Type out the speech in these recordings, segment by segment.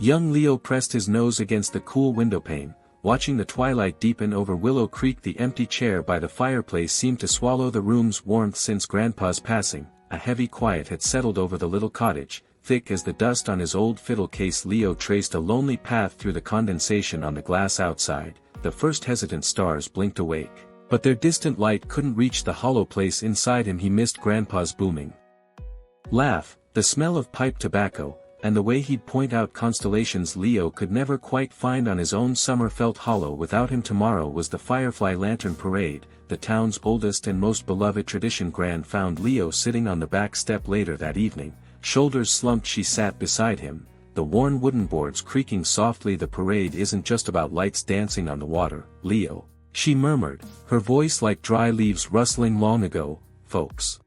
Young Leo pressed his nose against the cool windowpane, watching the twilight deepen over Willow Creek. The empty chair by the fireplace seemed to swallow the room's warmth since Grandpa's passing. A heavy quiet had settled over the little cottage, thick as the dust on his old fiddle case. Leo traced a lonely path through the condensation on the glass outside. The first hesitant stars blinked awake, but their distant light couldn't reach the hollow place inside him. He missed Grandpa's booming laugh, the smell of pipe tobacco, and the way he'd point out constellations Leo could never quite find on his own. Summer felt hollow without him. Tomorrow was the Firefly Lantern Parade, the town's oldest and most beloved tradition. Gran found Leo sitting on the back step later that evening, shoulders slumped. She sat beside him, the worn wooden boards creaking softly. The parade isn't just about lights dancing on the water, Leo, she murmured, her voice like dry leaves rustling. Long ago, folks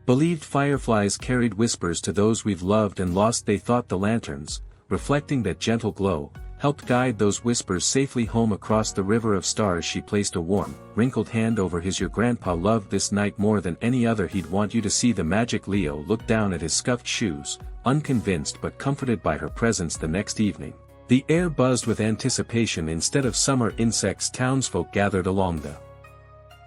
believed fireflies carried whispers to those we've loved and lost. They thought the lanterns, reflecting that gentle glow, helped guide those whispers safely home across the river of stars. She placed a warm, wrinkled hand over his. Your grandpa loved this night more than any other. He'd want you to see the magic. Leo looked down at his scuffed shoes, unconvinced but comforted by her presence. The next evening, the air buzzed with anticipation. Instead of summer insects, townsfolk gathered along the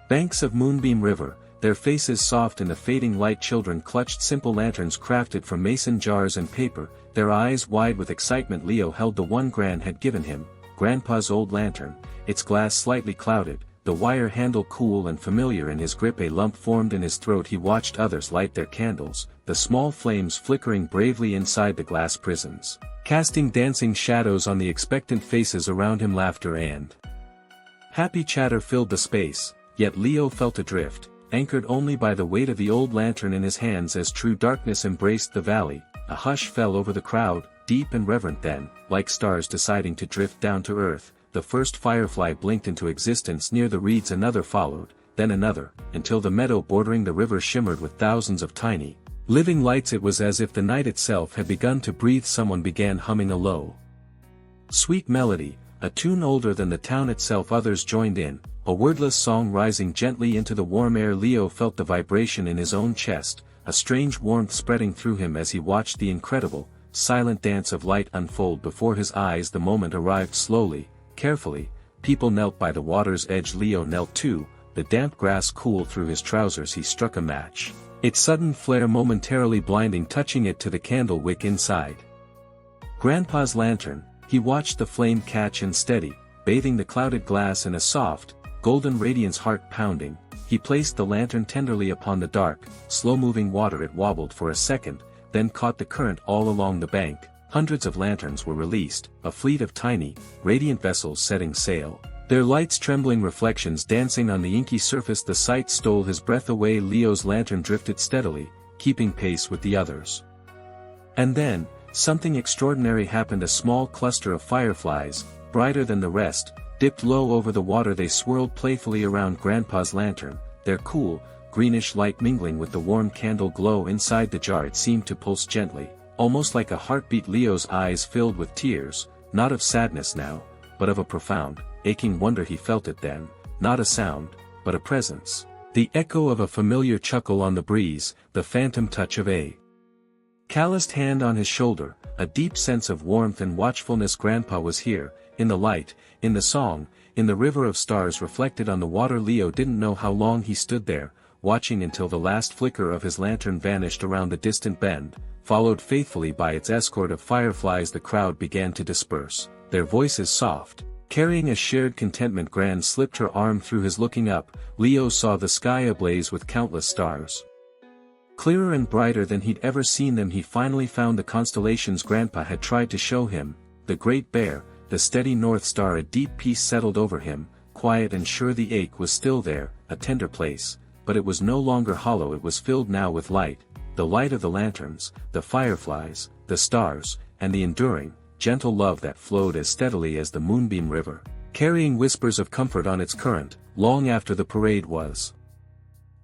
banks of Moonbeam River, their faces soft in the fading light. Children clutched simple lanterns crafted from mason jars and paper, their eyes wide with excitement. Leo held the one Gran had given him, Grandpa's old lantern, its glass slightly clouded, the wire handle cool and familiar in his grip. A lump formed in his throat. He watched others light their candles, the small flames flickering bravely inside the glass prisms, casting dancing shadows on the expectant faces around him. Laughter and happy chatter filled the space, yet Leo felt adrift, anchored only by the weight of the old lantern in his hands. As true darkness embraced the valley, a hush fell over the crowd, deep and reverent. Then, like stars deciding to drift down to earth, the first firefly blinked into existence near the reeds. Another followed, then another, until the meadow bordering the river shimmered with thousands of tiny, living lights. It was as if the night itself had begun to breathe. Someone began humming a low, sweet melody, a tune older than the town itself. Others joined in, a wordless song rising gently into the warm air. Leo felt the vibration in his own chest, a strange warmth spreading through him as he watched the incredible, silent dance of light unfold before his eyes. The moment arrived. Slowly, carefully, people knelt by the water's edge. Leo knelt too, the damp grass cooled through his trousers. He struck a match, its sudden flare momentarily blinding, touching it to the candle wick inside Grandpa's lantern. He watched the flame catch and steady, bathing the clouded glass in a soft, golden radiance. Heart pounding, he placed the lantern tenderly upon the dark, slow-moving water. It wobbled for a second, then caught the current. All along the bank, hundreds of lanterns were released, a fleet of tiny, radiant vessels setting sail, their lights trembling reflections dancing on the inky surface. The sight stole his breath away. Leo's lantern drifted steadily, keeping pace with the others. And then, something extraordinary happened. A small cluster of fireflies, brighter than the rest, dipped low over the water. They swirled playfully around Grandpa's lantern, their cool, greenish light mingling with the warm candle glow inside the jar. It seemed to pulse gently, almost like a heartbeat. Leo's eyes filled with tears, not of sadness now, but of a profound, aching wonder. He felt it then, not a sound, but a presence, the echo of a familiar chuckle on the breeze, the phantom touch of a calloused hand on his shoulder, a deep sense of warmth and watchfulness. Grandpa was here, in the light, in the song, in the river of stars reflected on the water. Leo didn't know how long he stood there, watching until the last flicker of his lantern vanished around the distant bend, followed faithfully by its escort of fireflies. The crowd began to disperse, their voices soft, carrying a shared contentment. Gran slipped her arm through his. Looking up, Leo saw the sky ablaze with countless stars, clearer and brighter than he'd ever seen them. He finally found the constellations Grandpa had tried to show him, the Great Bear, the steady North Star. A deep peace settled over him, quiet and sure. The ache was still there, a tender place, but it was no longer hollow. It was filled now with light, the light of the lanterns, the fireflies, the stars, and the enduring, gentle love that flowed as steadily as the Moonbeam River, carrying whispers of comfort on its current, long after the parade was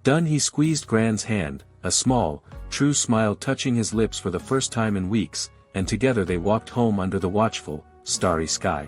done. He squeezed Gran's hand, a small, true smile touching his lips for the first time in weeks, and together they walked home under the watchful, starry sky.